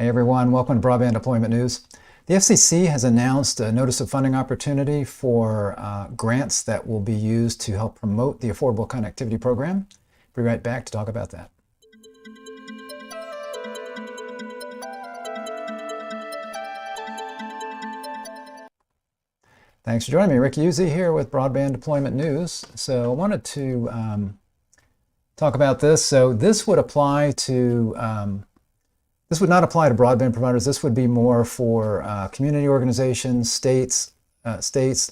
Hey everyone, welcome to Broadband Deployment News. The FCC has announced a notice of funding opportunity for grants that will be used to help promote the Affordable Connectivity Program. Be right back to talk about that. Thanks for joining me. Rick Uzzi here with Broadband Deployment News. So I wanted to talk about this. So this would apply to this would not apply to broadband providers. This would be more for community organizations, states,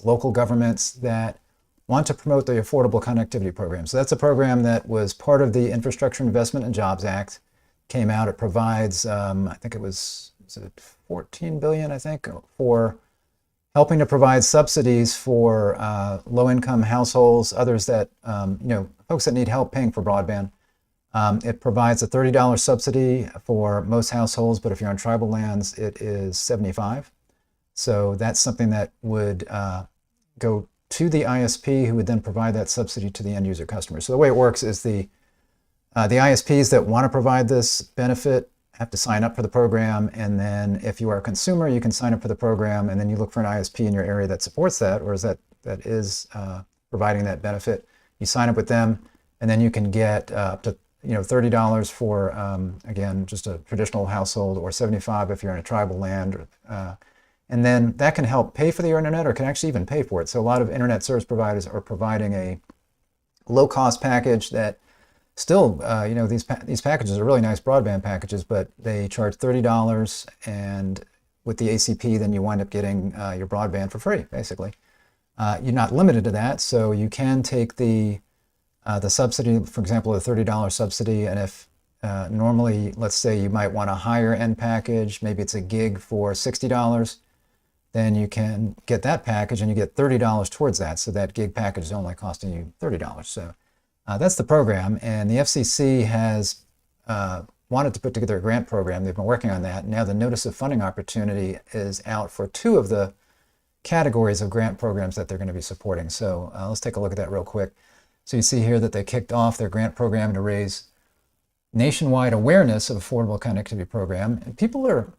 local governments that want to promote the Affordable Connectivity Program. So that's a program that was part of the Infrastructure Investment and Jobs Act. Came out. It provides, I think it was it $14 billion, I think, for helping to provide subsidies for low-income households, others that, folks that need help paying for broadband. It provides a $30 subsidy for most households, but if you're on tribal lands, it is $75. So that's something that would go to the ISP, who would then provide that subsidy to the end user customer. So the way it works is the ISPs that want to provide this benefit have to sign up for the program, and then if you are a consumer, you can sign up for the program, and then you look for an ISP in your area that supports that, or that is providing that benefit. You sign up with them, and then you can get up to $30 for, again, just a traditional household, or $75 if you're in a tribal land. And then that can help pay for the internet, or can actually even pay for it. So a lot of internet service providers are providing a low-cost package that still, these packages are really nice broadband packages, but they charge $30, and with the ACP, then you wind up getting your broadband for free, basically. You're not limited to that, so you can take the subsidy, for example, a $30 subsidy, and if normally, let's say you might want a higher end package, maybe it's a gig for $60, then you can get that package and you get $30 towards that. So that gig package is only costing you $30. So that's the program, and the FCC has wanted to put together a grant program. They've been working on that. Now the notice of funding opportunity is out for 2 of the categories of grant programs that they're going to be supporting. So let's take a look at that real quick. So you see here that they kicked off their grant program to raise nationwide awareness of Affordable Connectivity Program. And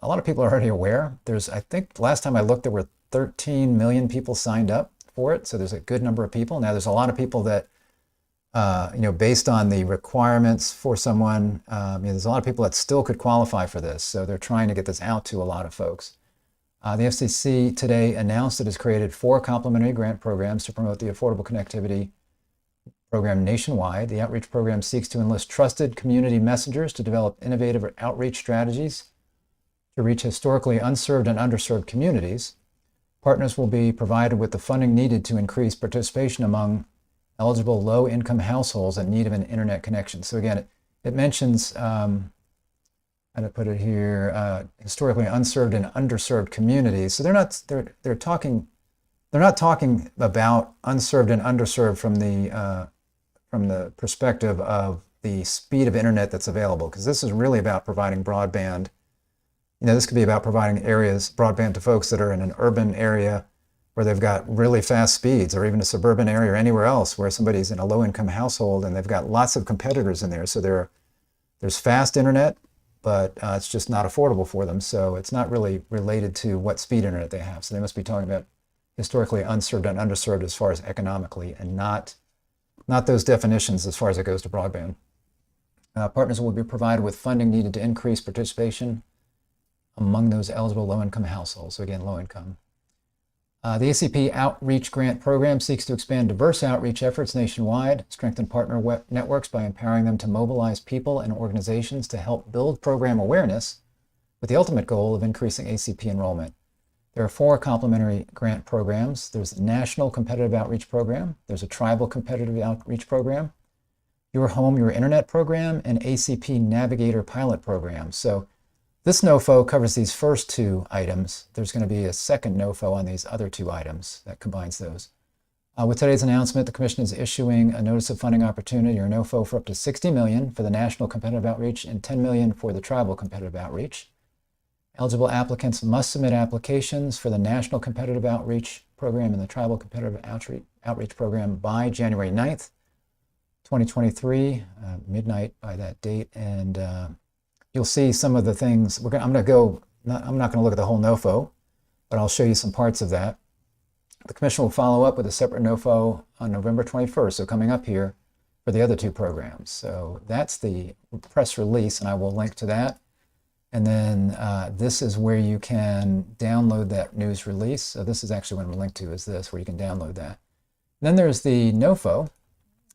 a lot of people are already aware. I think last time I looked, there were 13 million people signed up for it. So there's a good number of people. Now there's a lot of people that, based on the requirements for someone, there's a lot of people that still could qualify for this. So they're trying to get this out to a lot of folks. The FCC today announced it has created 4 complementary grant programs to promote the Affordable Connectivity Program nationwide. The outreach program seeks to enlist trusted community messengers to develop innovative outreach strategies to reach historically unserved and underserved communities. Partners will be provided with the funding needed to increase participation among eligible low-income households in need of an internet connection. So again, it mentions, how to put it here, historically unserved and underserved communities. So they're not talking about unserved and underserved from the perspective of the speed of internet that's available, because this is really about providing broadband. This could be about providing broadband to folks that are in an urban area where they've got really fast speeds, or even a suburban area or anywhere else where somebody's in a low-income household and they've got lots of competitors in there. So there's fast internet, but it's just not affordable for them. So it's not really related to what speed internet they have. So they must be talking about historically unserved and underserved as far as economically, and not those definitions as far as it goes to broadband. Partners will be provided with funding needed to increase participation among those eligible low-income households. So again, low-income. The ACP Outreach Grant Program seeks to expand diverse outreach efforts nationwide, strengthen partner networks by empowering them to mobilize people and organizations to help build program awareness, with the ultimate goal of increasing ACP enrollment. There are 4 complementary grant programs. There's a National Competitive Outreach Program, there's a Tribal Competitive Outreach Program, Your Home, Your Internet Program, and ACP Navigator Pilot Program. So this NOFO covers these first 2 items. There's going to be a second NOFO on these other 2 items that combines those. With today's announcement, the Commission is issuing a Notice of Funding Opportunity, or NOFO, for up to $60 million for the National Competitive Outreach and $10 million for the Tribal Competitive Outreach. Eligible applicants must submit applications for the National Competitive Outreach Program and the Tribal Competitive Outreach Program by January 9th, 2023, midnight by that date. And you'll see some of the things. I'm not going to look at the whole NOFO, but I'll show you some parts of that. The Commission will follow up with a separate NOFO on November 21st, so coming up here for the other two programs. So that's the press release, and I will link to that. And then this is where you can download that news release. So this is actually what I'm linked to, is this, where you can download that. Then there's the NOFO,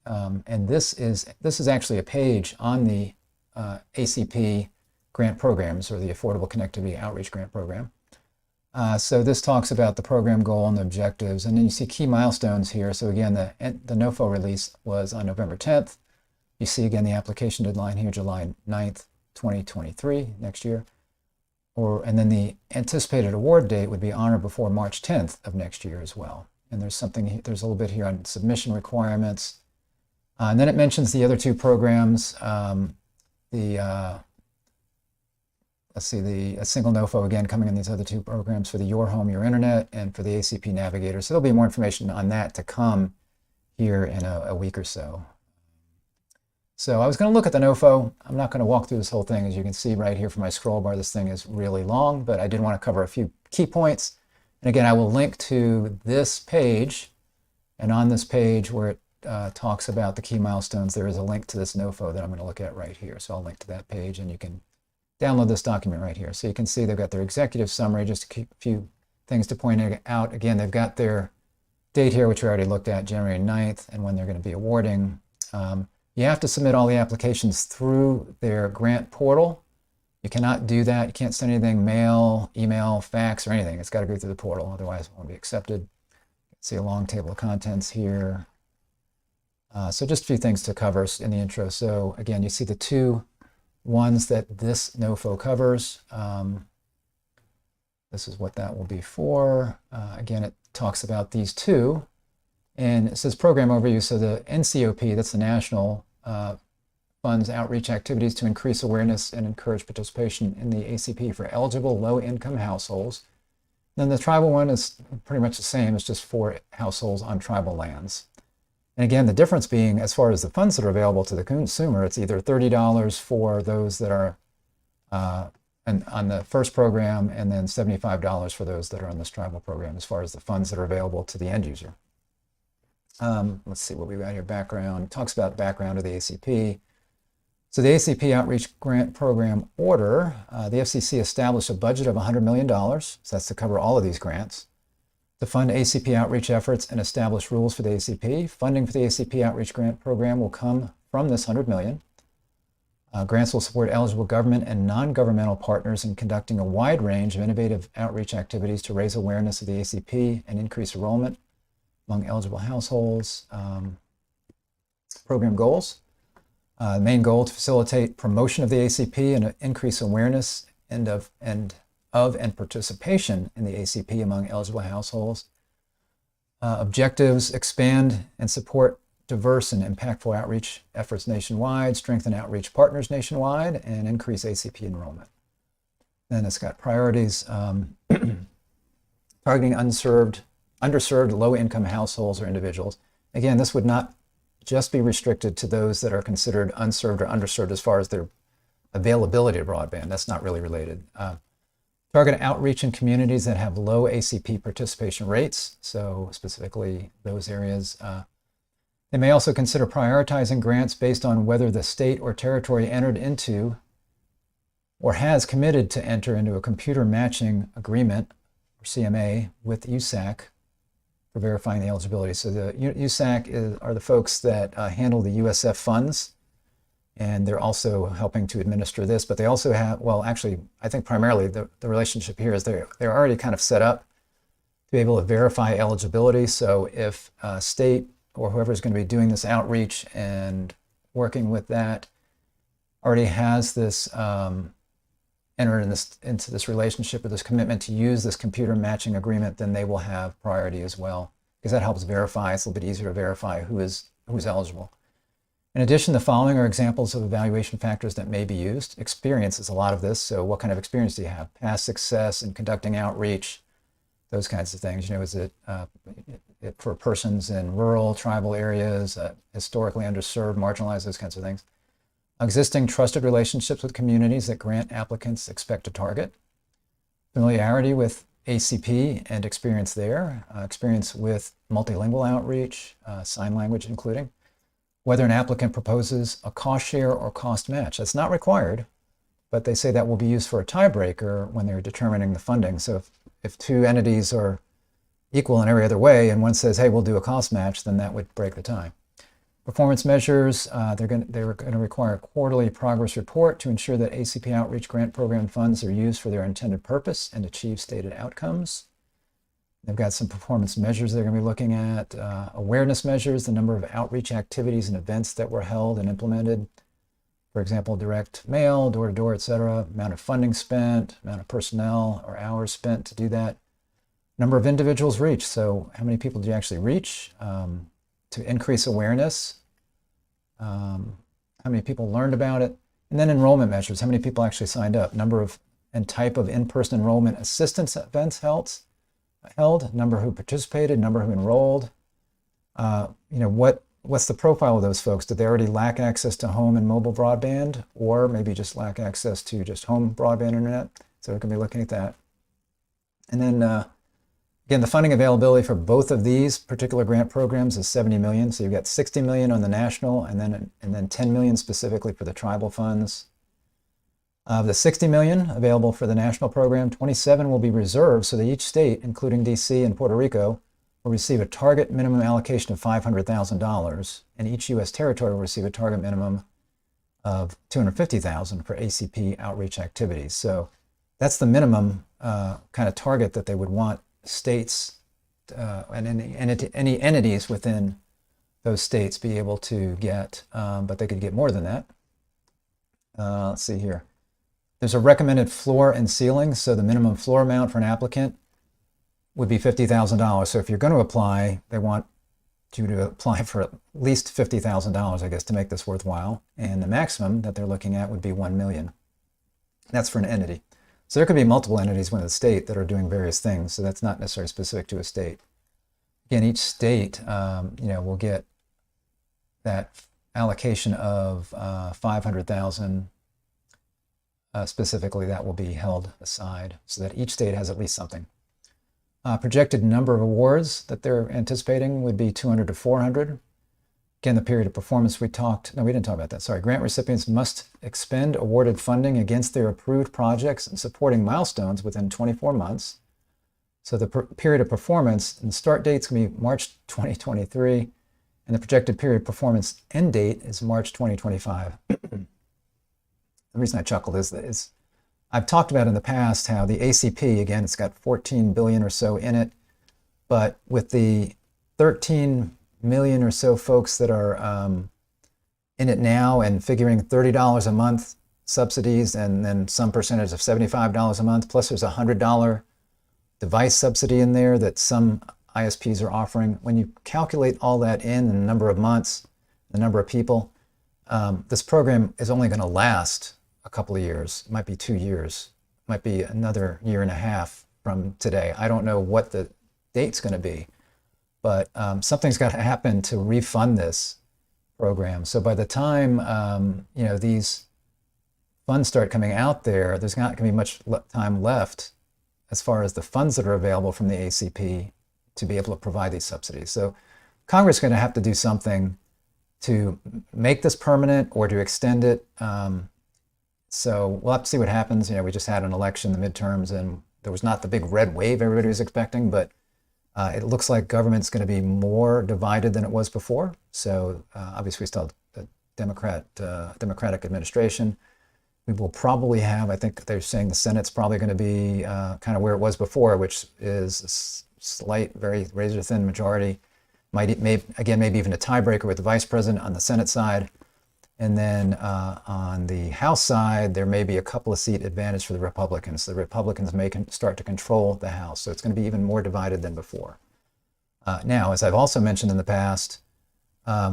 and this is actually a page on the ACP grant programs, or the Affordable Connectivity Outreach Grant Program. So this talks about the program goal and the objectives, and then you see key milestones here. So again, the NOFO release was on November 10th. You see again the application deadline here, July 9th, 2023, next year. And then the anticipated award date would be on or before March 10th of next year as well. And there's a little bit here on submission requirements. And then it mentions the other two programs, a single NOFO again coming in these other two programs for the Your Home, Your Internet, and for the ACP Navigator. So there'll be more information on that to come here in a week or so. So I was going to look at the NOFO. I'm not going to walk through this whole thing. As you can see right here from my scroll bar, this thing is really long, but I did want to cover a few key points. And again, I will link to this page, and on this page where it talks about the key milestones, there is a link to this NOFO that I'm going to look at right here. So I'll link to that page, and you can download this document right here. So you can see they've got their executive summary. Just to keep a few things to point out. Again, they've got their date here, which we already looked at, January 9th, and when they're going to be awarding. You have to submit all the applications through their grant portal. You cannot do that. You can't send anything, mail, email, fax, or anything. It's got to go through the portal, otherwise it won't be accepted. See a long table of contents here. So just a few things to cover in the intro. So again, you see the two ones that this NOFO covers. This is what that will be for. Again, it talks about these two. And it says program overview. So the NCOP, that's the national, funds outreach activities to increase awareness and encourage participation in the ACP for eligible low-income households. Then the tribal one is pretty much the same. It's just for households on tribal lands. And again, the difference being, as far as the funds that are available to the consumer, it's either $30 for those that are on the first program, and then $75 for those that are on this tribal program, as far as the funds that are available to the end user. Let's see what we've got here. Background. It talks about background of the ACP. So the ACP Outreach Grant Program order, the FCC established a budget of $100 million. So that's to cover all of these grants, to fund ACP outreach efforts and establish rules for the ACP. Funding for the ACP Outreach Grant Program will come from this $100 million. Grants will support eligible government and non-governmental partners in conducting a wide range of innovative outreach activities to raise awareness of the ACP and increase enrollment among eligible households. Program goals. The main goal to facilitate promotion of the ACP and increase awareness and participation in the ACP among eligible households. Objectives: expand and support diverse and impactful outreach efforts nationwide, strengthen outreach partners nationwide, and increase ACP enrollment. Then it's got priorities: targeting underserved low-income households or individuals. Again, this would not just be restricted to those that are considered unserved or underserved as far as their availability of broadband. That's not really related. Target outreach in communities that have low ACP participation rates, so specifically those areas. They may also consider prioritizing grants based on whether the state or territory entered into or has committed to enter into a computer matching agreement, or CMA, with USAC for verifying the eligibility. So the USAC are the folks that handle the USF funds, and they're also helping to administer this, but they also have, well, actually, I think primarily the relationship here is they're already kind of set up to be able to verify eligibility. So if a state or whoever is going to be doing this outreach and working with that already has this entered into this relationship or this commitment to use this computer matching agreement, then they will have priority as well, because that helps verify. It's a little bit easier to verify who's eligible. In addition, the following are examples of evaluation factors that may be used. Experience is a lot of this. So what kind of experience do you have? Past success in conducting outreach, those kinds of things. Is it for persons in rural, tribal areas, historically underserved, marginalized, those kinds of things. existing trusted relationships with communities that grant applicants expect to target, familiarity with ACP and experience there, experience with multilingual outreach, sign language including, whether an applicant proposes a cost share or cost match. That's not required, but they say that will be used for a tiebreaker when they're determining the funding. So if two entities are equal in every other way and one says, hey, we'll do a cost match, then that would break the tie. Performance measures, they're going to require a quarterly progress report to ensure that ACP outreach grant program funds are used for their intended purpose and achieve stated outcomes. They've got some performance measures they're going to be looking at. Awareness measures, the number of outreach activities and events that were held and implemented. For example, direct mail, door-to-door, et cetera. Amount of funding spent, amount of personnel or hours spent to do that. Number of individuals reached. So how many people do you actually reach? To increase awareness, how many people learned about it, and then enrollment measures, how many people actually signed up, number of and type of in-person enrollment assistance events held, number who participated, number who enrolled, what's the profile of those folks? Did they already lack access to home and mobile broadband, or maybe just lack access to just home broadband internet? So we're going to be looking at that. And then again, the funding availability for both of these particular grant programs is $70 million. So you've got $60 million on the national and then $10 million specifically for the tribal funds. Of the $60 million available for the national program, 27 will be reserved so that each state, including DC and Puerto Rico, will receive a target minimum allocation of $500,000, and each U.S. territory will receive a target minimum of $250,000 for ACP outreach activities. So that's the minimum kind of target that they would want states and any entities within those states be able to get, but they could get more than that. Let's see here. There's a recommended floor and ceiling. So the minimum floor amount for an applicant would be $50,000. So if you're going to apply, they want you to apply for at least $50,000, I guess, to make this worthwhile. And the maximum that they're looking at would be $1 million. That's for an entity. So there could be multiple entities within a state that are doing various things. So that's not necessarily specific to a state. Again, each state, will get that allocation of $500,000 specifically that will be held aside so that each state has at least something. Projected number of awards that they're anticipating would be 200 to 400. Again, the period of performance we didn't talk about that. Sorry. Grant recipients must expend awarded funding against their approved projects and supporting milestones within 24 months. So the period of performance and start date's going to be March 2023, and the projected period of performance end date is March 2025. The reason I chuckled is I've talked about in the past how the ACP, again, it's got 14 billion or so in it, but with the 13 million or so folks that are in it now and figuring $30 a month subsidies and then some percentage of $75 a month, plus there's a $100 device subsidy in there that some ISPs are offering. When you calculate all that in the number of months, the number of people, this program is only going to last a couple of years. It might be 2 years, it might be another year and a half from today. I don't know what the date's going to be, but something's got to happen to refund this program. So by the time these funds start coming out there, there's not going to be much time left as far as the funds that are available from the ACP to be able to provide these subsidies. So Congress is going to have to do something to make this permanent or to extend it. So we'll have to see what happens. We just had an election, the midterms, and there was not the big red wave everybody was expecting, but it looks like government's going to be more divided than it was before. So obviously we still have a Democratic administration. We will probably have, I think they're saying the Senate's probably going to be kind of where it was before, which is a slight, very razor-thin majority. Maybe even a tiebreaker with the vice president on the Senate side. And then on the House side, there may be a couple of seat advantage for the Republicans. The Republicans may start to control the House. So it's going to be even more divided than before. Now, as I've also mentioned in the past,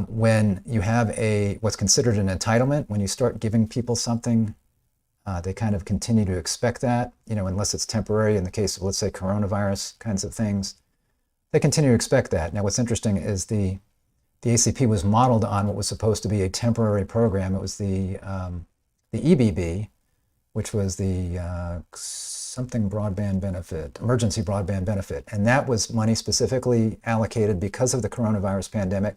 when you have what's considered an entitlement, when you start giving people something, they kind of continue to expect that, unless it's temporary in the case of, let's say, coronavirus kinds of things. They continue to expect that. Now, what's interesting is the the ACP was modeled on what was supposed to be a temporary program. It was the EBB, which was the something broadband benefit, emergency broadband benefit. And that was money specifically allocated because of the coronavirus pandemic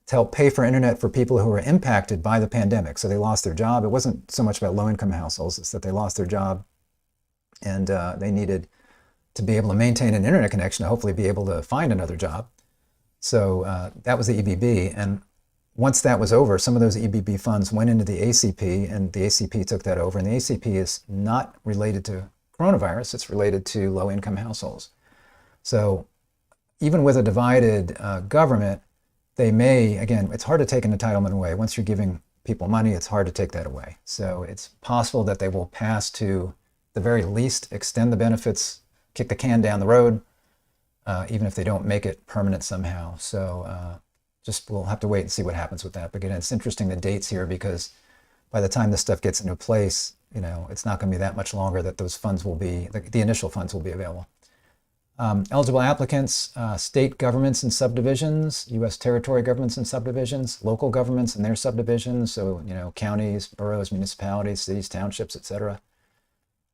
to help pay for internet for people who were impacted by the pandemic. So they lost their job. It wasn't so much about low-income households, it's that they lost their job and they needed to be able to maintain an internet connection to hopefully be able to find another job. So that was the EBB. And once that was over, some of those EBB funds went into the ACP, and the ACP took that over. And the ACP is not related to coronavirus, it's related to low-income households. So even with a divided government, they may, again, it's hard to take an entitlement away. Once you're giving people money, it's hard to take that away. So it's possible that they will pass to the very least extend the benefits, kick the can down the road, even if they don't make it permanent somehow. So just we'll have to wait and see what happens with that. But again, it's interesting the dates here, because by the time this stuff gets into place, you know, it's not going to be that much longer that those funds will be, the initial funds will be available. Eligible applicants, state governments and subdivisions, U.S. territory governments and subdivisions, local governments and their subdivisions, so, you know, counties, boroughs, municipalities, cities, townships, etc.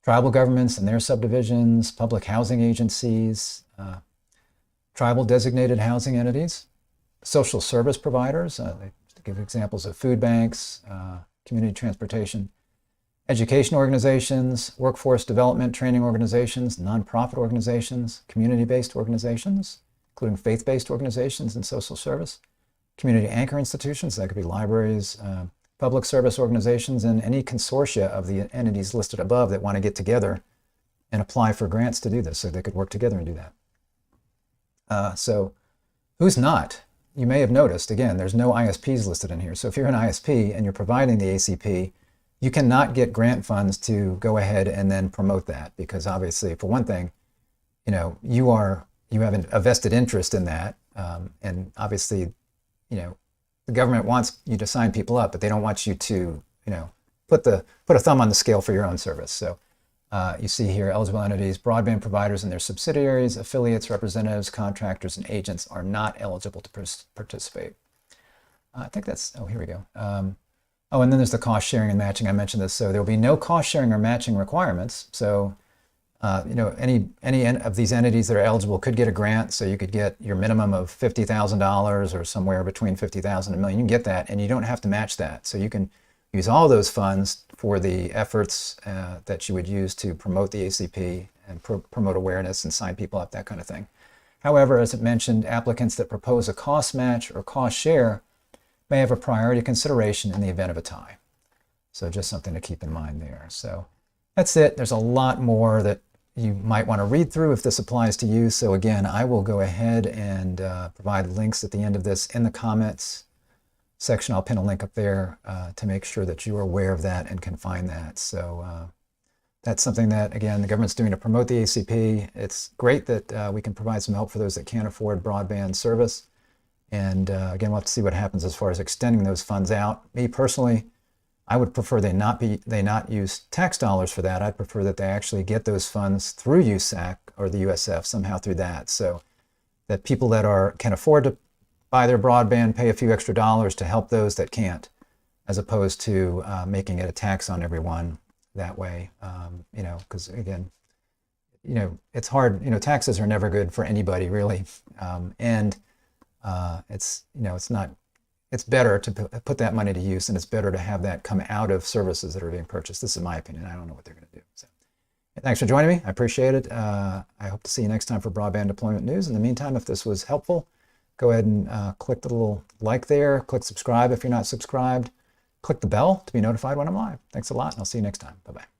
Tribal governments and their subdivisions, public housing agencies, tribal designated housing entities, social service providers, they give examples of food banks, community transportation, education organizations, workforce development training organizations, nonprofit organizations, community-based organizations, including faith-based organizations and social service, community anchor institutions, that could be libraries, public service organizations, and any consortia of the entities listed above that want to get together and apply for grants to do this, so they could work together and do that. So who's not? You may have noticed, again, there's no ISPs listed in here. So if you're an ISP and you're providing the ACP, you cannot get grant funds to go ahead and then promote that, because obviously, for one thing, you know, you have a vested interest in that, and obviously, you know, the government wants you to sign people up, but they don't want you to, you know, put a thumb on the scale for your own service. So you see here, eligible entities, broadband providers and their subsidiaries, affiliates, representatives, contractors, and agents are not eligible to participate. I think that's, oh, here we go. Oh, and then there's the cost sharing and matching. I mentioned this. So there will be no cost sharing or matching requirements. So, you know, any of these entities that are eligible could get a grant. So you could get your minimum of $50,000 or somewhere between $50,000 and $1 million. You can get that, and you don't have to match that. So you can use all those funds for the efforts that you would use to promote the ACP and promote awareness and sign people up, that kind of thing. However, as it mentioned, applicants that propose a cost match or cost share may have a priority consideration in the event of a tie. So just something to keep in mind there. So that's it. There's a lot more that you might want to read through if this applies to you. So again, I will go ahead and provide links at the end of this in the comments section. I'll pin a link up there to make sure that you are aware of that and can find that. So that's something that, again, the government's doing to promote the ACP. It's great that we can provide some help for those that can't afford broadband service. And again, we'll have to see what happens as far as extending those funds out. Me personally, I would prefer they not use tax dollars for that. I'd prefer that they actually get those funds through USAC or the USF, somehow through that, so that people that can afford to buy their broadband pay a few extra dollars to help those that can't, as opposed to making it a tax on everyone that way. You know, because again, you know, it's hard. You know, taxes are never good for anybody really, and it's, you know, it's better to put that money to use, and it's better to have that come out of services that are being purchased. This is my opinion. I don't know what they're going to do. So thanks for joining me. I appreciate it. I hope to see you next time for Broadband Deployment News. In the meantime, if this was helpful, go ahead and click the little like there, click subscribe if you're not subscribed, click the bell to be notified when I'm live. Thanks a lot, and I'll see you next time. Bye-bye.